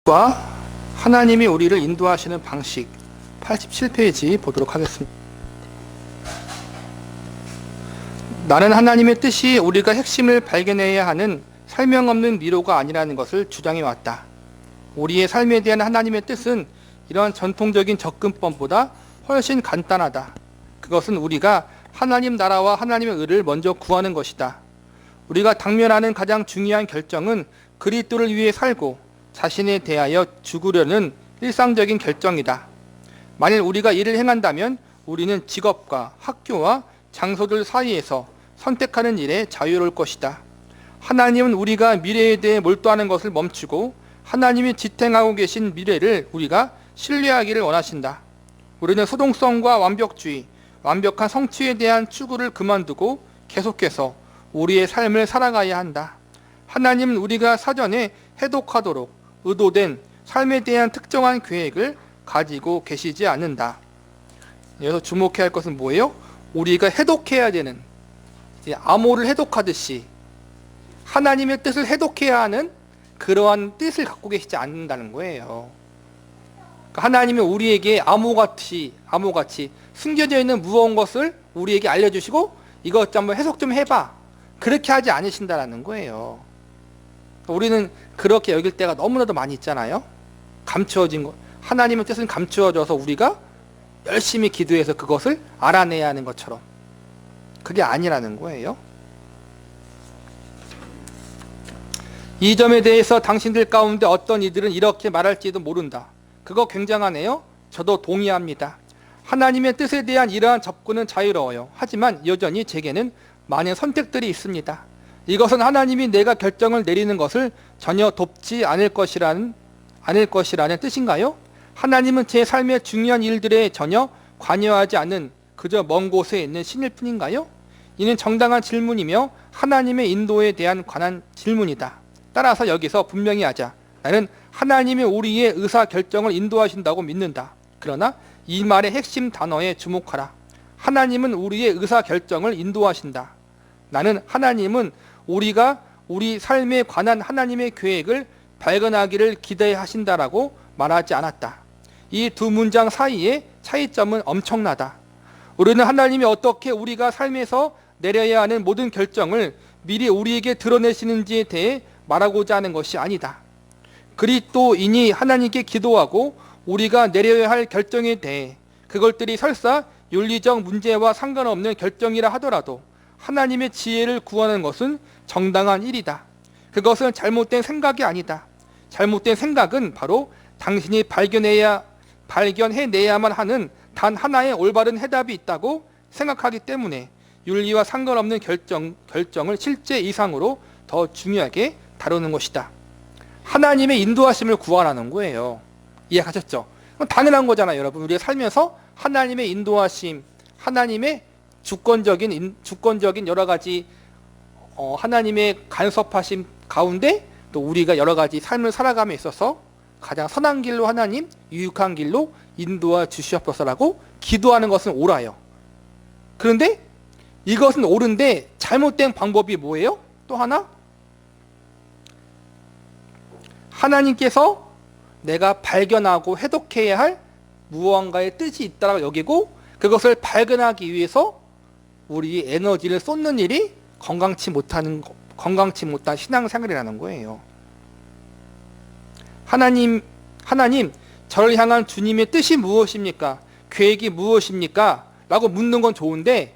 과 하나님이 우리를 인도하시는 방식 87페이지 보도록 하겠습니다. 나는 하나님의 뜻이 우리가 핵심을 발견해야 하는 설명없는 미로가 아니라는 것을 주장해왔다. 우리의 삶에 대한 하나님의 뜻은 이런 전통적인 접근법보다 훨씬 간단하다. 그것은 우리가 하나님 나라와 하나님의 의를 먼저 구하는 것이다. 우리가 당면하는 가장 중요한 결정은 그리스도를 위해 살고 자신에 대하여 죽으려는 일상적인 결정이다. 만일 우리가 이를 행한다면 우리는 직업과 학교와 장소들 사이에서 선택하는 일에 자유로울 것이다. 하나님은 우리가 미래에 대해 몰두하는 것을 멈추고 하나님이 지탱하고 계신 미래를 우리가 신뢰하기를 원하신다. 우리는 소동성과 완벽주의, 완벽한 성취에 대한 추구를 그만두고 계속해서 우리의 삶을 살아가야 한다. 하나님은 우리가 사전에 해독하도록 의도된 삶에 대한 특정한 계획을 가지고 계시지 않는다. 여기서 주목해야 할 것은 뭐예요? 우리가 해독해야 되는, 암호를 해독하듯이 하나님의 뜻을 해독해야 하는 그러한 뜻을 갖고 계시지 않는다는 거예요. 하나님이 우리에게 암호같이 숨겨져 있는 무거운 것을 우리에게 알려주시고 이것 좀 한번 해석 좀 해봐, 그렇게 하지 않으신다는 거예요. 우리는 그렇게 여길 때가 너무나도 많이 있잖아요. 감추어진 것, 하나님의 뜻은 감추어져서 우리가 열심히 기도해서 그것을 알아내야 하는 것처럼, 그게 아니라는 거예요. 이 점에 대해서 당신들 가운데 어떤 이들은 이렇게 말할지도 모른다. 그거 굉장하네요. 저도 동의합니다. 하나님의 뜻에 대한 이러한 접근은 자유로워요. 하지만 여전히 제게는 많은 선택들이 있습니다. 이것은 하나님이 내가 결정을 내리는 것을 전혀 돕지 않을 것이라는 뜻인가요? 하나님은 제 삶의 중요한 일들에 전혀 관여하지 않는 그저 먼 곳에 있는 신일 뿐인가요? 이는 정당한 질문이며 하나님의 인도에 대한 관한 질문이다. 따라서 여기서 분명히 하자. 나는 하나님이 우리의 의사결정을 인도하신다고 믿는다. 그러나 이 말의 핵심 단어에 주목하라. 하나님은 우리의 의사결정을 인도하신다. 나는 하나님은 우리가 우리 삶에 관한 하나님의 계획을 발견하기를 기대하신다라고 말하지 않았다. 이 두 문장 사이의 차이점은 엄청나다. 우리는 하나님이 어떻게 우리가 삶에서 내려야 하는 모든 결정을 미리 우리에게 드러내시는지에 대해 말하고자 하는 것이 아니다. 그리스도인이 하나님께 기도하고 우리가 내려야 할 결정에 대해 그것들이 설사 윤리적 문제와 상관없는 결정이라 하더라도 하나님의 지혜를 구하는 것은 정당한 일이다. 그것은 잘못된 생각이 아니다. 잘못된 생각은 바로 당신이 발견해내야만 하는 단 하나의 올바른 해답이 있다고 생각하기 때문에 윤리와 상관없는 결정을 실제 이상으로 더 중요하게 다루는 것이다. 하나님의 인도하심을 구하라는 거예요. 이해하셨죠? 당연한 거잖아요, 여러분. 우리가 살면서 하나님의 인도하심, 하나님의 주권적인 여러 가지 하나님의 간섭하심 가운데 또 우리가 여러 가지 삶을 살아감에 있어서 가장 선한 길로 하나님, 유익한 길로 인도하 주시옵소서라고 기도하는 것은 옳아요. 그런데 이것은 옳은데 잘못된 방법이 뭐예요? 또 하나? 하나님께서 내가 발견하고 해독해야 할 무언가의 뜻이 있다고 여기고 그것을 발견하기 위해서 우리 에너지를 쏟는 일이 건강치 못한 신앙생활이라는 거예요. 하나님, 저를 향한 주님의 뜻이 무엇입니까? 계획이 무엇입니까? 라고 묻는 건 좋은데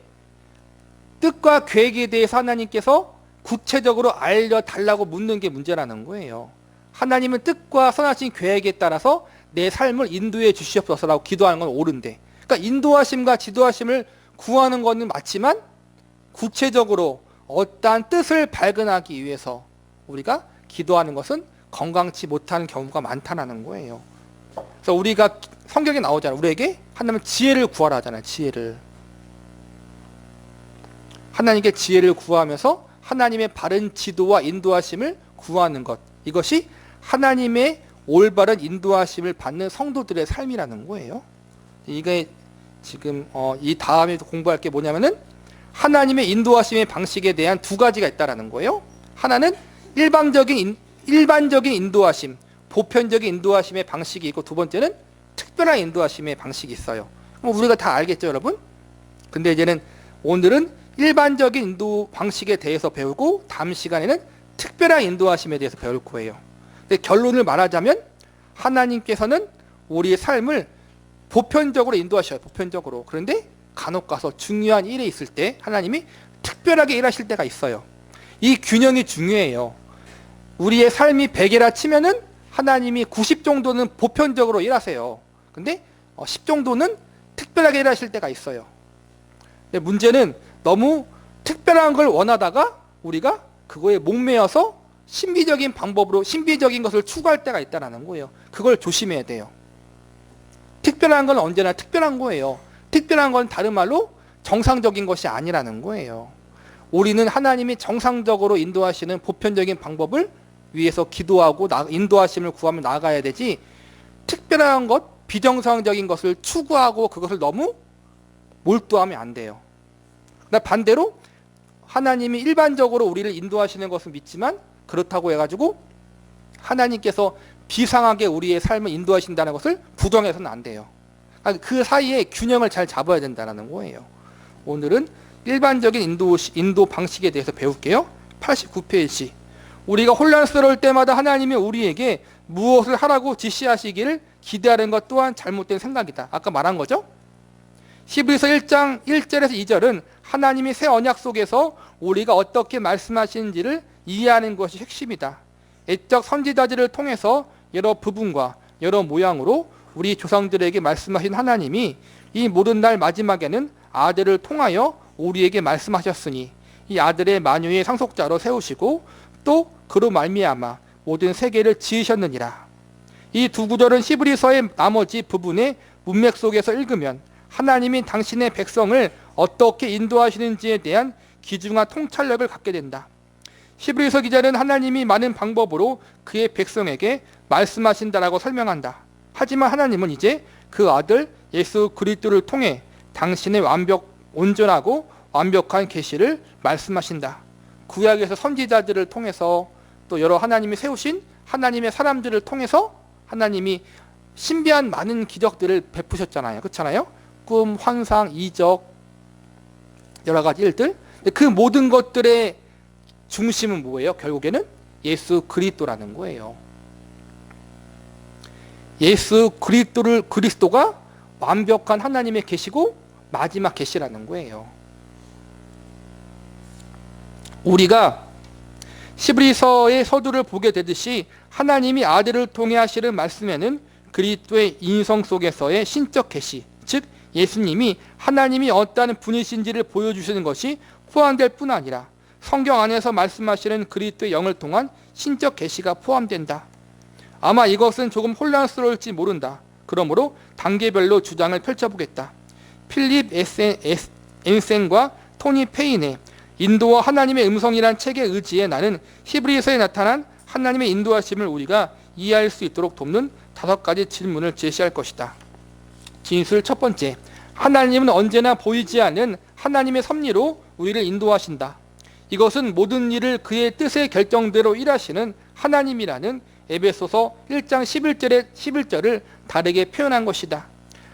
뜻과 계획에 대해서 하나님께서 구체적으로 알려달라고 묻는 게 문제라는 거예요. 하나님은 뜻과 선하신 계획에 따라서 내 삶을 인도해 주시옵소서라고 기도하는 건 옳은데, 그러니까 인도하심과 지도하심을 구하는 것은 맞지만 구체적으로 어떠한 뜻을 발견하기 위해서 우리가 기도하는 것은 건강치 못한 경우가 많다는 거예요. 그래서 우리가 성경에 나오잖아요. 우리에게 하나님은 지혜를 구하라 하잖아요. 지혜를. 하나님께 지혜를 구하면서 하나님의 바른 지도와 인도하심을 구하는 것, 이것이 하나님의 올바른 인도하심을 받는 성도들의 삶이라는 거예요. 이게 지금 이 다음에 공부할 게 뭐냐면은 하나님의 인도하심의 방식에 대한 두 가지가 있다라는 거예요. 하나는 일반적인 인도하심, 보편적인 인도하심의 방식이 있고 두 번째는 특별한 인도하심의 방식이 있어요. 우리가 다 알겠죠, 여러분? 근데 이제는 오늘은 일반적인 인도 방식에 대해서 배우고 다음 시간에는 특별한 인도하심에 대해서 배울 거예요. 근데 결론을 말하자면 하나님께서는 우리의 삶을 보편적으로 인도하셔요. 보편적으로. 그런데 간혹 가서 중요한 일이 있을 때 하나님이 특별하게 일하실 때가 있어요. 이 균형이 중요해요. 우리의 삶이 100이라 치면은 하나님이 90 정도는 보편적으로 일하세요. 근데 10 정도는 특별하게 일하실 때가 있어요. 근데 문제는 너무 특별한 걸 원하다가 우리가 그거에 목매어서 신비적인 방법으로 신비적인 것을 추구할 때가 있다는 거예요. 그걸 조심해야 돼요. 특별한 건 언제나 특별한 거예요. 특별한 건 다른 말로 정상적인 것이 아니라는 거예요. 우리는 하나님이 정상적으로 인도하시는 보편적인 방법을 위해서 기도하고 인도하심을 구하며 나아가야 되지, 특별한 것, 비정상적인 것을 추구하고 그것을 너무 몰두하면 안 돼요. 그러나 반대로 하나님이 일반적으로 우리를 인도하시는 것을 믿지만 그렇다고 해가지고 하나님께서 비상하게 우리의 삶을 인도하신다는 것을 부정해서는 안 돼요. 그 사이에 균형을 잘 잡아야 된다는 거예요. 오늘은 일반적인 인도 방식에 대해서 배울게요. 89페이지. 우리가 혼란스러울 때마다 하나님이 우리에게 무엇을 하라고 지시하시기를 기대하는 것 또한 잘못된 생각이다. 아까 말한 거죠? 히브리서 1장 1절에서 2절은 하나님이 새 언약 속에서 우리가 어떻게 말씀하시는지를 이해하는 것이 핵심이다. 옛적 선지자들을 통해서 여러 부분과 여러 모양으로 우리 조상들에게 말씀하신 하나님이 이 모든 날 마지막에는 아들을 통하여 우리에게 말씀하셨으니 이 아들의 만유의 상속자로 세우시고 또 그로 말미암아 모든 세계를 지으셨느니라. 이 두 구절은 히브리서의 나머지 부분의 문맥 속에서 읽으면 하나님이 당신의 백성을 어떻게 인도하시는지에 대한 귀중한 통찰력을 갖게 된다. 히브리서 기자는 하나님이 많은 방법으로 그의 백성에게 말씀하신다라고 설명한다. 하지만 하나님은 이제 그 아들 예수 그리스도를 통해 당신의 온전하고 완벽한 계시를 말씀하신다. 구약에서 선지자들을 통해서 또 여러 하나님이 세우신 하나님의 사람들을 통해서 하나님이 신비한 많은 기적들을 베푸셨잖아요. 그렇잖아요? 꿈, 환상, 이적, 여러 가지 일들. 그 모든 것들의 중심은 뭐예요? 결국에는 예수 그리스도라는 거예요. 예수 그리스도가 완벽한 하나님의 계시고 마지막 계시라는 거예요. 우리가 히브리서의 서두를 보게 되듯이 하나님이 아들을 통해 하시는 말씀에는 그리스도의 인성 속에서의 신적 계시, 즉 예수님이 하나님이 어떠한 분이신지를 보여주시는 것이 포함될 뿐 아니라 성경 안에서 말씀하시는 그리스도의 영을 통한 신적 계시가 포함된다. 아마 이것은 조금 혼란스러울지 모른다. 그러므로 단계별로 주장을 펼쳐보겠다. 필립 엔센과 토니 페인의 인도와 하나님의 음성이란 책의 의지에 나는 히브리서에 나타난 하나님의 인도하심을 우리가 이해할 수 있도록 돕는 5가지 질문을 제시할 것이다. 진술 첫 번째, 하나님은 언제나 보이지 않는 하나님의 섭리로 우리를 인도하신다. 이것은 모든 일을 그의 뜻의 결정대로 일하시는 하나님이라는 에베소서 1장 11절을 다르게 표현한 것이다.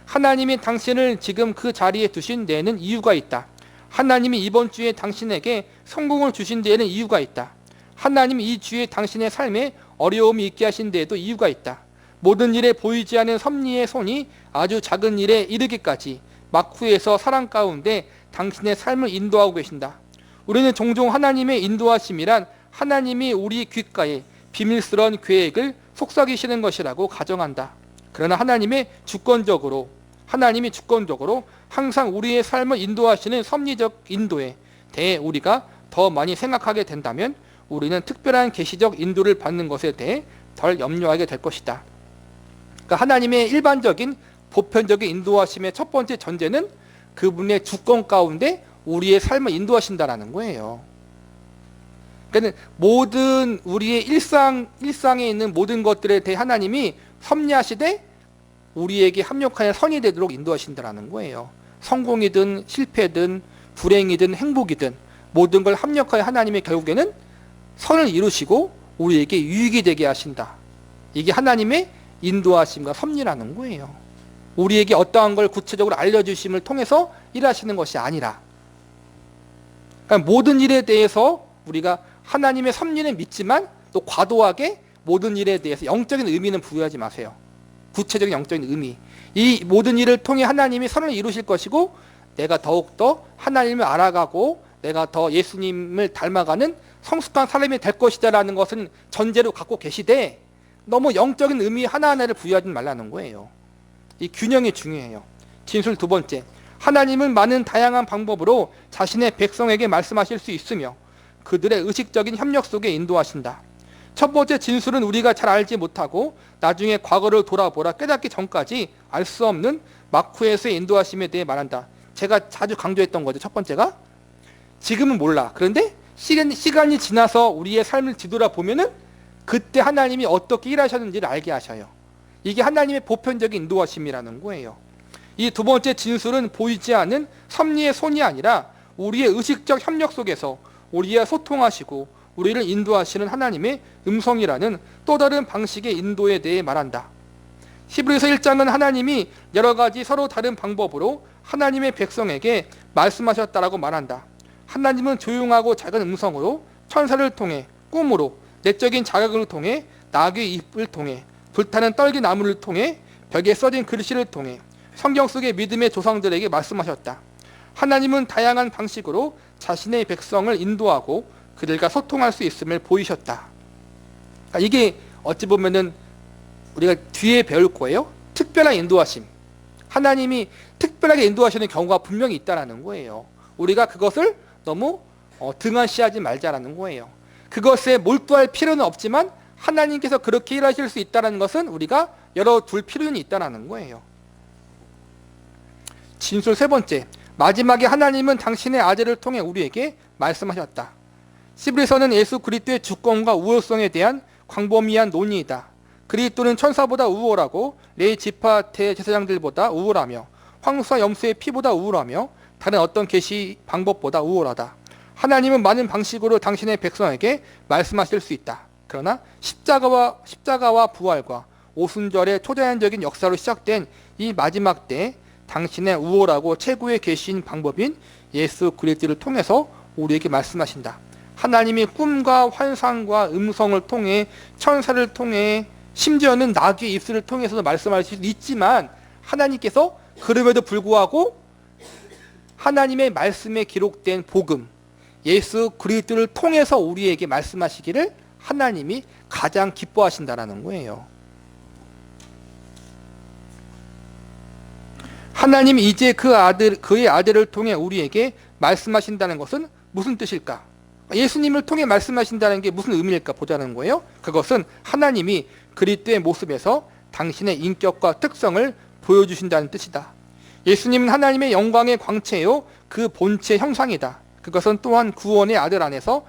하나님이 당신을 지금 그 자리에 두신 데에는 이유가 있다. 하나님이 이번 주에 당신에게 성공을 주신 데에는 이유가 있다. 하나님이 이 주에 당신의 삶에 어려움이 있게 하신 데에도 이유가 있다. 모든 일에 보이지 않는 섭리의 손이 아주 작은 일에 이르기까지 막후에서 사랑 가운데 당신의 삶을 인도하고 계신다. 우리는 종종 하나님의 인도하심이란 하나님이 우리 귓가에 비밀스러운 계획을 속삭이시는 것이라고 가정한다. 그러나 하나님이 주권적으로 항상 우리의 삶을 인도하시는 섭리적 인도에 대해 우리가 더 많이 생각하게 된다면 우리는 특별한 계시적 인도를 받는 것에 대해 덜 염려하게 될 것이다. 그러니까 하나님의 일반적인 보편적인 인도하심의 첫 번째 전제는 그분의 주권 가운데 우리의 삶을 인도하신다라는 거예요. 그러니까 모든 우리의 일상에 있는 모든 것들에 대해 하나님이 섭리하시되 우리에게 합력하여 선이 되도록 인도하신다라는 거예요. 성공이든 실패든 불행이든 행복이든 모든 걸 합력하여 하나님이 결국에는 선을 이루시고 우리에게 유익이 되게 하신다. 이게 하나님의 인도하심과 섭리라는 거예요. 우리에게 어떠한 걸 구체적으로 알려주심을 통해서 일하시는 것이 아니라, 그러니까 모든 일에 대해서 우리가 하나님의 섭리는 믿지만 또 과도하게 모든 일에 대해서 영적인 의미는 부여하지 마세요. 구체적인 영적인 의미, 이 모든 일을 통해 하나님이 선을 이루실 것이고 내가 더욱더 하나님을 알아가고 내가 더 예수님을 닮아가는 성숙한 사람이 될 것이다 라는 것은 전제로 갖고 계시되 너무 영적인 의미 하나하나를 부여하지 말라는 거예요. 이 균형이 중요해요. 진술 두 번째, 하나님은 많은 다양한 방법으로 자신의 백성에게 말씀하실 수 있으며 그들의 의식적인 협력 속에 인도하신다. 첫 번째 진술은 우리가 잘 알지 못하고 나중에 과거를 돌아보라 깨닫기 전까지 알 수 없는 마쿠에서의 인도하심에 대해 말한다. 제가 자주 강조했던 거죠. 첫 번째가 지금은 몰라. 그런데 시간이 지나서 우리의 삶을 뒤돌아보면은 그때 하나님이 어떻게 일하셨는지를 알게 하셔요. 이게 하나님의 보편적인 인도하심이라는 거예요. 이 두 번째 진술은 보이지 않는 섭리의 손이 아니라 우리의 의식적 협력 속에서 우리와 소통하시고 우리를 인도하시는 하나님의 음성이라는 또 다른 방식의 인도에 대해 말한다. 히브리서 1장은 하나님이 여러 가지 서로 다른 방법으로 하나님의 백성에게 말씀하셨다라고 말한다. 하나님은 조용하고 작은 음성으로, 천사를 통해, 꿈으로, 내적인 자극을 통해, 나귀 잎을 통해, 불타는 떨기나무를 통해, 벽에 써진 글씨를 통해 성경 속의 믿음의 조상들에게 말씀하셨다. 하나님은 다양한 방식으로 자신의 백성을 인도하고 그들과 소통할 수 있음을 보이셨다. 그러니까 이게 어찌 보면은 우리가 뒤에 배울 거예요. 특별한 인도하심. 하나님이 특별하게 인도하시는 경우가 분명히 있다는 거예요. 우리가 그것을 너무 등한시하지 말자라는 거예요. 그것에 몰두할 필요는 없지만 하나님께서 그렇게 일하실 수 있다는 것은 우리가 열어둘 필요는 있다는 거예요. 진술 세 번째, 마지막에 하나님은 당신의 아들을 통해 우리에게 말씀하셨다. 히브리서는 예수 그리스도의 주권과 우월성에 대한 광범위한 논의이다. 그리스도는 천사보다 우월하고 레위 지파 대제사장들보다 우월하며 황소와 염소의 피보다 우월하며 다른 어떤 계시 방법보다 우월하다. 하나님은 많은 방식으로 당신의 백성에게 말씀하실 수 있다. 그러나 십자가와 부활과 오순절의 초자연적인 역사로 시작된 이 마지막 때 당신의 우월하고 최고의 계신 방법인 예수 그리스도를 통해서 우리에게 말씀하신다. 하나님이 꿈과 환상과 음성을 통해, 천사를 통해, 심지어는 나귀의 입술을 통해서도 말씀하실 수도 있지만 하나님께서 그럼에도 불구하고 하나님의 말씀에 기록된 복음, 예수 그리스도를 통해서 우리에게 말씀하시기를 하나님이 가장 기뻐하신다라는 거예요. 하나님이 이제 그의 아들을 통해 우리에게 말씀하신다는 것은 무슨 뜻일까? 예수님을 통해 말씀하신다는 게 무슨 의미일까 보자는 거예요. 그것은 하나님이 그리스도의 모습에서 당신의 인격과 특성을 보여주신다는 뜻이다. 예수님은 하나님의 영광의 광채요 그 본체 형상이다. 그것은 또한 구원의 아들 안에서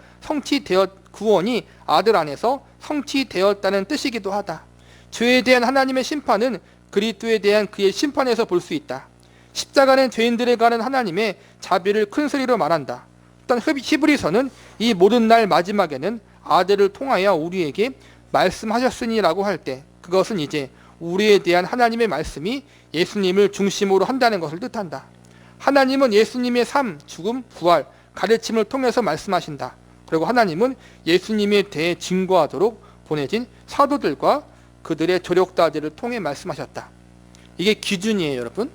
구원이 아들 안에서 성취되었다는 뜻이기도 하다. 죄에 대한 하나님의 심판은 그리스도에 대한 그의 심판에서 볼 수 있다. 십자가는 죄인들에 관한 하나님의 자비를 큰 소리로 말한다. 일단 히브리서는 이 모든 날 마지막에는 아들을 통하여 우리에게 말씀하셨으니라고 할 때 그것은 이제 우리에 대한 하나님의 말씀이 예수님을 중심으로 한다는 것을 뜻한다. 하나님은 예수님의 삶, 죽음, 부활, 가르침을 통해서 말씀하신다. 그리고 하나님은 예수님에 대해 증거하도록 보내진 사도들과 그들의 조력자들을 통해 말씀하셨다. 이게 기준이에요, 여러분.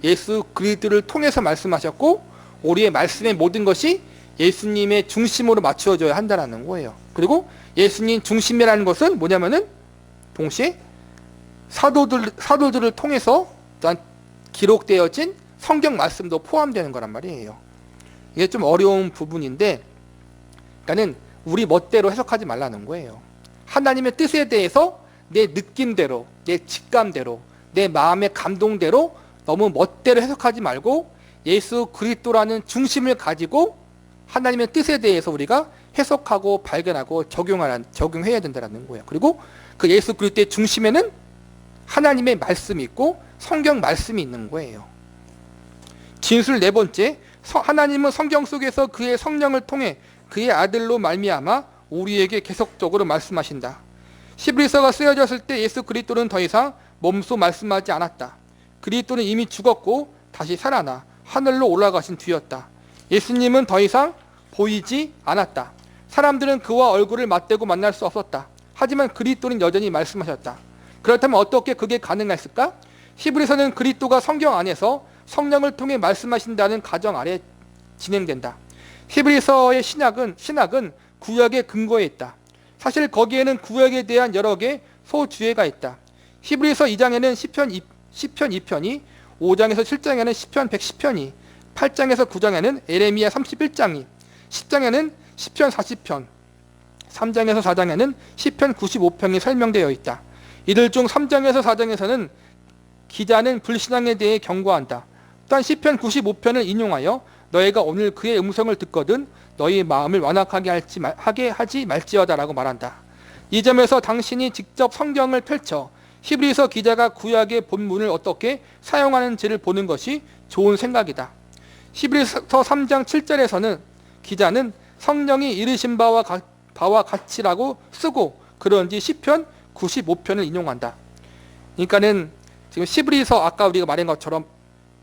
예수 그리스도를 통해서 말씀하셨고 우리의 말씀의 모든 것이 예수님의 중심으로 맞추어져야 한다는 거예요. 그리고 예수님 중심이라는 것은 뭐냐면은 동시에 사도들을 통해서 기록되어진 성경 말씀도 포함되는 거란 말이에요. 이게 좀 어려운 부분인데, 그러니까는 우리 멋대로 해석하지 말라는 거예요. 하나님의 뜻에 대해서 내 느낌대로, 내 직감대로, 내 마음의 감동대로 너무 멋대로 해석하지 말고 예수 그리스도라는 중심을 가지고 하나님의 뜻에 대해서 우리가 해석하고 발견하고 적용해야 된다는 거예요. 그리고 그 예수 그리스도의 중심에는 하나님의 말씀이 있고 성경 말씀이 있는 거예요. 진술 네 번째, 하나님은 성경 속에서 그의 성령을 통해 그의 아들로 말미암아 우리에게 계속적으로 말씀하신다. 히브리서가 쓰여졌을 때 예수 그리스도는 더 이상 몸소 말씀하지 않았다. 그리스도는 이미 죽었고 다시 살아나 하늘로 올라가신 뒤였다. 예수님은 더 이상 보이지 않았다. 사람들은 그와 얼굴을 맞대고 만날 수 없었다. 하지만 그리스도는 여전히 말씀하셨다. 그렇다면 어떻게 그게 가능했을까? 히브리서는 그리스도가 성경 안에서 성령을 통해 말씀하신다는 가정 아래 진행된다. 히브리서의 신학은 구약의 근거에 있다. 사실 거기에는 구약에 대한 여러 개 소주제가 있다. 히브리서 2장에는 시편 2편이, 5장에서 7장에는 시편 110편이, 8장에서 9장에는 에레미야 31장이, 10장에는 시편 40편, 3장에서 4장에는 시편 95편이 설명되어 있다. 이들 중 3장에서 4장에서는 기자는 불신앙에 대해 경고한다. 또한 시편 95편을 인용하여 너희가 오늘 그의 음성을 듣거든 너희 마음을 완악하게 하지 말지어다라고 말한다. 이 점에서 당신이 직접 성경을 펼쳐 히브리서 기자가 구약의 본문을 어떻게 사용하는지를 보는 것이 좋은 생각이다. 히브리서 3장 7절에서는 기자는 성령이 이르신 바와 같이라고 쓰고 그런지 시편 95편을 인용한다. 그러니까는 지금 히브리서 아까 우리가 말한 것처럼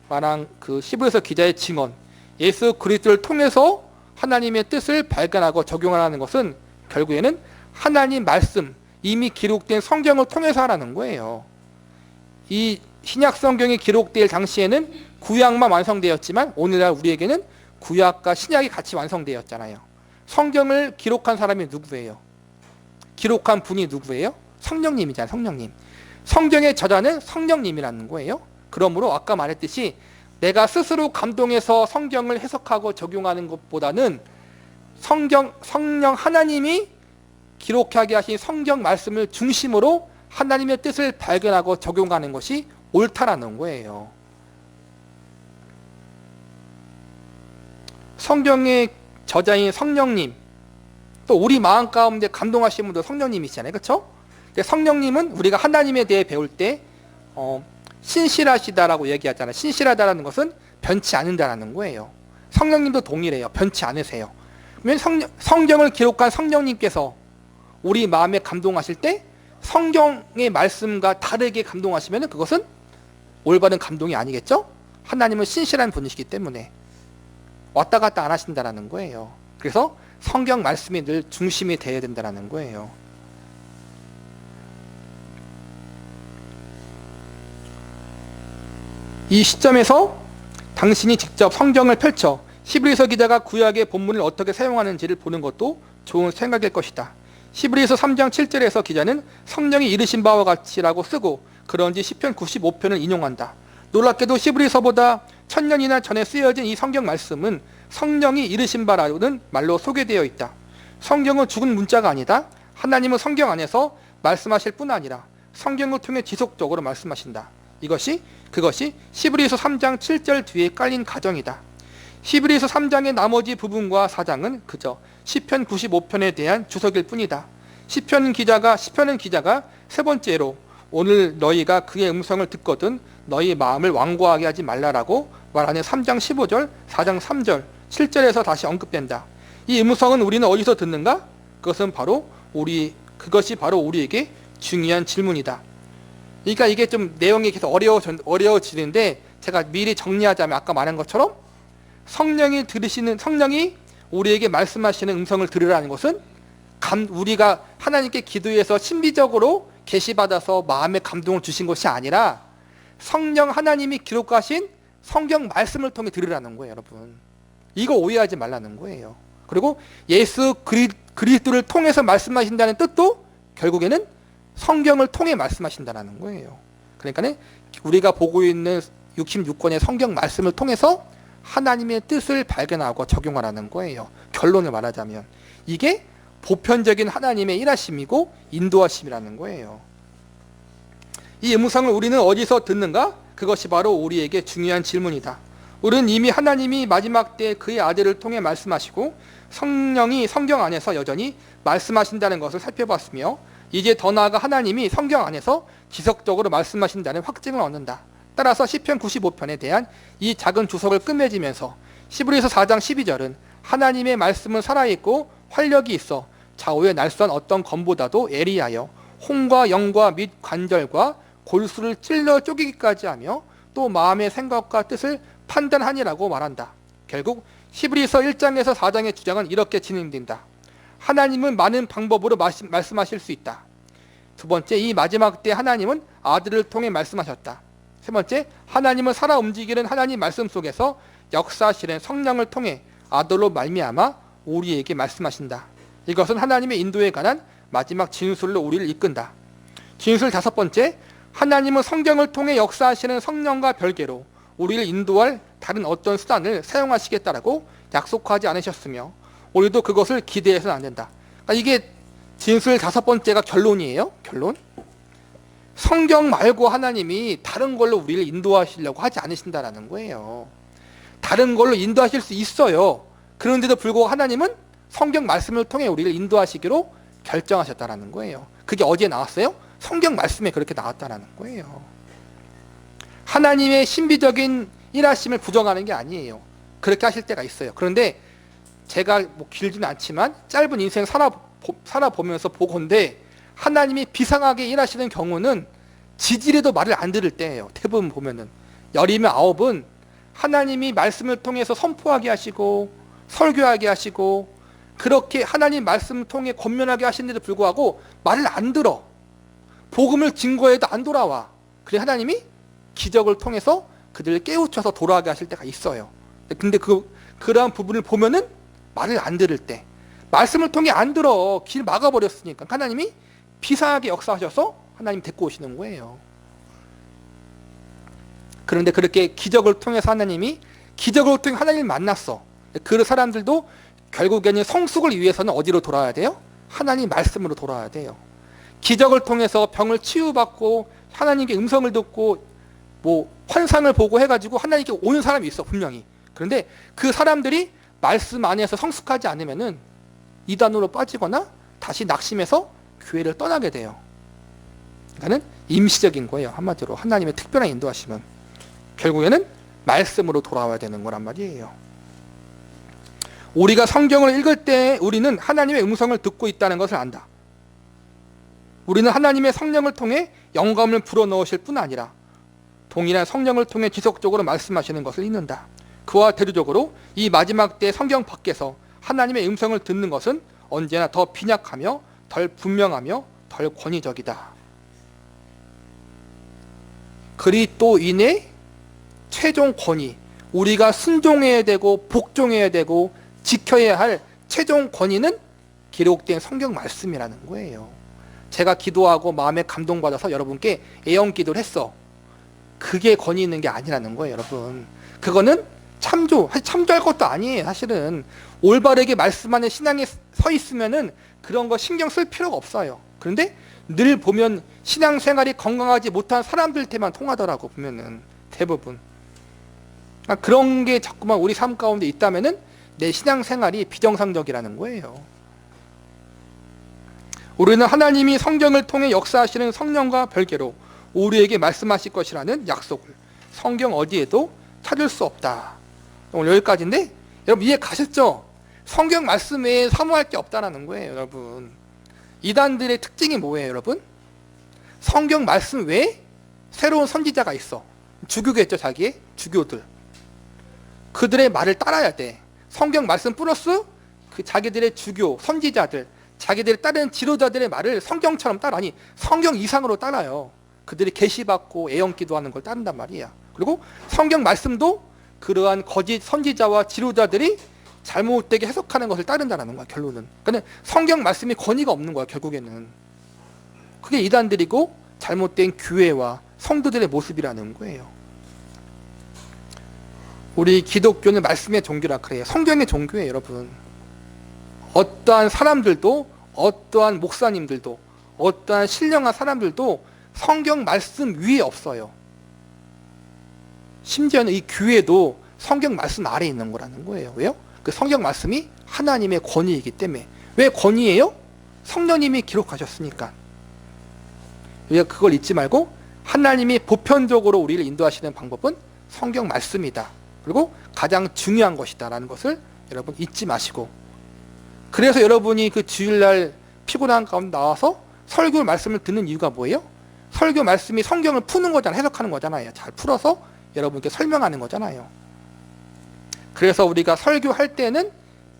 말한 그 히브리서 기자의 증언, 예수 그리스도를 통해서 하나님의 뜻을 발견하고 적용하라는 것은 결국에는 하나님 말씀, 이미 기록된 성경을 통해서 하라는 거예요. 이 신약 성경이 기록될 당시에는 구약만 완성되었지만 오늘날 우리에게는 구약과 신약이 같이 완성되었잖아요. 성경을 기록한 사람이 누구예요? 기록한 분이 누구예요? 성령님이잖아요. 성령님. 성경의 저자는 성령님이라는 거예요. 그러므로 아까 말했듯이 내가 스스로 감동해서 성경을 해석하고 적용하는 것보다는 성령 하나님이 기록하게 하신 성경 말씀을 중심으로 하나님의 뜻을 발견하고 적용하는 것이 옳다라는 거예요. 성경의 저자인 성령님, 또 우리 마음 가운데 감동하신 분도 성령님이시잖아요. 그렇죠? 성령님은 우리가 하나님에 대해 배울 때 신실하시다라고 얘기하잖아요. 신실하다라는 것은 변치 않는다라는 거예요. 성령님도 동일해요. 변치 않으세요. 그러면 성경을 기록한 성령님께서 우리 마음에 감동하실 때 성경의 말씀과 다르게 감동하시면 그것은 올바른 감동이 아니겠죠? 하나님은 신실한 분이시기 때문에 왔다 갔다 안 하신다라는 거예요. 그래서 성경 말씀이 늘 중심이 되어야 된다는 거예요. 이 시점에서 당신이 직접 성경을 펼쳐 히브리서 기자가 구약의 본문을 어떻게 사용하는지를 보는 것도 좋은 생각일 것이다. 히브리서 3장 7절에서 기자는 성령이 이르신 바와 같이라고 쓰고 그런지 시편 95편을 인용한다. 놀랍게도 히브리서보다 1000년이나 전에 쓰여진 이 성경 말씀은 성령이 이르신 바라는 말로 소개되어 있다. 성경은 죽은 문자가 아니다. 하나님은 성경 안에서 말씀하실 뿐 아니라 성경을 통해 지속적으로 말씀하신다. 그것이 히브리서 3장 7절 뒤에 깔린 가정이다. 히브리서 3장의 나머지 부분과 4장은 그저 시편 95편에 대한 주석일 뿐이다. 시편은 기자가 세 번째로 오늘 너희가 그의 음성을 듣거든 너희 마음을 완고하게 하지 말라라고 말하는 3장 15절, 4장 3절, 7절에서 다시 언급된다. 이 음성은 우리는 어디서 듣는가? 그것이 바로 우리에게 중요한 질문이다. 그러니까 이게 좀 내용이 계속 어려워지는데 제가 미리 정리하자면 아까 말한 것처럼 성령이 우리에게 말씀하시는 음성을 들으라는 것은 우리가 하나님께 기도해서 신비적으로 계시받아서 마음의 감동을 주신 것이 아니라 성령 하나님이 기록하신 성경 말씀을 통해 들으라는 거예요, 여러분. 이거 오해하지 말라는 거예요. 그리고 예수 그리스도를 통해서 말씀하신다는 뜻도 결국에는 성경을 통해 말씀하신다는 거예요. 그러니까 우리가 보고 있는 66권의 성경 말씀을 통해서 하나님의 뜻을 발견하고 적용하라는 거예요. 결론을 말하자면 이게 보편적인 하나님의 일하심이고 인도하심이라는 거예요. 이 음성을 우리는 어디서 듣는가? 그것이 바로 우리에게 중요한 질문이다. 우리는 이미 하나님이 마지막 때 그의 아들을 통해 말씀하시고 성령이 성경 안에서 여전히 말씀하신다는 것을 살펴봤으며 이제 더 나아가 하나님이 성경 안에서 지속적으로 말씀하신다는 확증을 얻는다. 따라서 시편 95편에 대한 이 작은 주석을 끝맺으면서 히브리서 4장 12절은 하나님의 말씀은 살아있고 활력이 있어 좌우에 날선 어떤 검보다도 예리하여 혼과 영과 및 관절과 골수를 찔러 쪼개기까지 하며 또 마음의 생각과 뜻을 판단하니라고 말한다. 결국 히브리서 1장에서 4장의 주장은 이렇게 진행된다. 하나님은 많은 방법으로 말씀하실 수 있다. 두 번째, 이 마지막 때 하나님은 아들을 통해 말씀하셨다. 세 번째, 하나님은 살아 움직이는 하나님 말씀 속에서 역사하시는 성령을 통해 아들로 말미암아 우리에게 말씀하신다. 이것은 하나님의 인도에 관한 마지막 진술로 우리를 이끈다. 진술 다섯 번째, 하나님은 성경을 통해 역사하시는 성령과 별개로 우리를 인도할 다른 어떤 수단을 사용하시겠다라고 약속하지 않으셨으며 우리도 그것을 기대해서는 안 된다. 그러니까 이게 진술 다섯 번째가 결론이에요. 결론. 성경 말고 하나님이 다른 걸로 우리를 인도하시려고 하지 않으신다라는 거예요. 다른 걸로 인도하실 수 있어요. 그런데도 불구하고 하나님은 성경 말씀을 통해 우리를 인도하시기로 결정하셨다라는 거예요. 그게 어디에 나왔어요? 성경 말씀에 그렇게 나왔다라는 거예요. 하나님의 신비적인 일하심을 부정하는 게 아니에요. 그렇게 하실 때가 있어요. 그런데 제가 뭐 길지는 않지만 짧은 인생 살아보면서 보건대 하나님이 비상하게 일하시는 경우는 지질에도 말을 안 들을 때예요. 대부분 보면은 10이면 9은 하나님이 말씀을 통해서 선포하게 하시고 설교하게 하시고 그렇게 하나님 말씀을 통해 권면하게 하시는데도 불구하고 말을 안 들어. 복음을 증거해도 안 돌아와. 그래 하나님이 기적을 통해서 그들을 깨우쳐서 돌아가게 하실 때가 있어요. 근데 그러한 부분을 보면은 말을 안 들을 때, 말씀을 통해 안 들어 길 막아버렸으니까 하나님이 비상하게 역사하셔서 하나님 데리고 오시는 거예요. 그런데 그렇게 기적을 통해서 기적을 통해 하나님을 만났어. 그 사람들도 결국에는 성숙을 위해서는 어디로 돌아와야 돼요? 하나님 말씀으로 돌아와야 돼요. 기적을 통해서 병을 치유받고 하나님께 음성을 듣고 뭐 환상을 보고 해가지고 하나님께 오는 사람이 있어 분명히. 그런데 그 사람들이 말씀 안에서 성숙하지 않으면은 이단으로 빠지거나 다시 낙심해서 교회를 떠나게 돼요. 그러니까는 임시적인 거예요. 한마디로 하나님의 특별한 인도하심은 결국에는 말씀으로 돌아와야 되는 거란 말이에요. 우리가 성경을 읽을 때 우리는 하나님의 음성을 듣고 있다는 것을 안다. 우리는 하나님의 성령을 통해 영감을 불어넣으실 뿐 아니라 동일한 성령을 통해 지속적으로 말씀하시는 것을 읽는다. 그와 대조적으로 이 마지막 때 성경 밖에서 하나님의 음성을 듣는 것은 언제나 더 빈약하며 덜 분명하며 덜 권위적이다. 그리스도인의 최종 권위, 우리가 순종해야 되고 복종해야 되고 지켜야 할 최종 권위는 기록된 성경 말씀이라는 거예요. 제가 기도하고 마음에 감동받아서 여러분께 애영 기도를 했어. 그게 권위 있는 게 아니라는 거예요, 여러분. 그거는 참조할 것도 아니에요. 사실은 올바르게 말씀 안에 신앙에 서 있으면은 그런 거 신경 쓸 필요가 없어요. 그런데 늘 보면 신앙생활이 건강하지 못한 사람들한테만 통하더라고. 보면은 대부분 그런 게 자꾸만 우리 삶 가운데 있다면은 내 신앙생활이 비정상적이라는 거예요. 우리는 하나님이 성경을 통해 역사하시는 성령과 별개로 우리에게 말씀하실 것이라는 약속을 성경 어디에도 찾을 수 없다. 오늘 여기까지인데 여러분 이해 가셨죠? 성경 말씀 외에 사모할 게 없다는 거예요. 여러분 이단들의 특징이 뭐예요? 여러분 성경 말씀 외에 새로운 선지자가 있어. 주교겠죠. 자기의 주교들 그들의 말을 따라야 돼. 성경 말씀 플러스 그 자기들의 주교 선지자들 자기들의 다른 지도자들의 말을 성경처럼 따라, 아니 성경 이상으로 따라요. 그들이 계시받고 애영기도하는 걸 따른단 말이야. 그리고 성경 말씀도 그러한 거짓 선지자와 지도자들이 잘못되게 해석하는 것을 따른다는 거야. 결론은. 그러니까 성경 말씀이 권위가 없는 거야. 결국에는. 그게 이단들이고 잘못된 교회와 성도들의 모습이라는 거예요. 우리 기독교는 말씀의 종교라 그래요. 성경의 종교예요. 여러분. 어떠한 사람들도 어떠한 목사님들도 어떠한 신령한 사람들도 성경 말씀 위에 없어요. 심지어는 이 교회도 성경 말씀 아래에 있는 거라는 거예요. 왜요? 그 성경 말씀이 하나님의 권위이기 때문에. 왜 권위예요? 성령님이 기록하셨으니까. 우리가 그걸 잊지 말고 하나님이 보편적으로 우리를 인도하시는 방법은 성경 말씀이다. 그리고 가장 중요한 것이다라는 것을 여러분 잊지 마시고, 그래서 여러분이 그 주일날 피곤한 가운데 나와서 설교 말씀을 듣는 이유가 뭐예요? 설교 말씀이 성경을 푸는 거잖아요. 해석하는 거잖아요. 잘 풀어서 여러분께 설명하는 거잖아요. 그래서 우리가 설교할 때는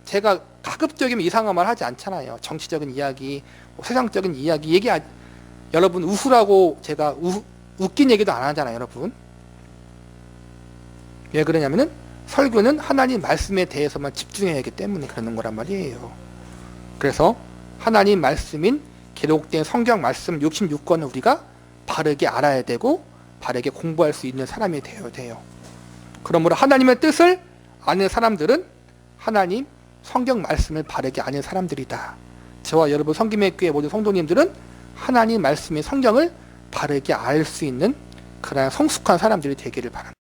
제가 가급적이면 이상한 말 하지 않잖아요. 정치적인 이야기, 세상적인 이야기 여러분 웃으라고 제가 웃긴 얘기도 안 하잖아요. 여러분. 왜 그러냐면은 설교는 하나님 말씀에 대해서만 집중해야 하기 때문에 그러는 거란 말이에요. 그래서 하나님 말씀인 기록된 성경 말씀 66권을 우리가 바르게 알아야 되고 바르게 공부할 수 있는 사람이 되어야 돼요. 그러므로 하나님의 뜻을 아는 사람들은 하나님 성경 말씀을 바르게 아는 사람들이다. 저와 여러분 성김의교회 모든 성도님들은 하나님 말씀의 성경을 바르게 알 수 있는 그런 성숙한 사람들이 되기를 바랍니다.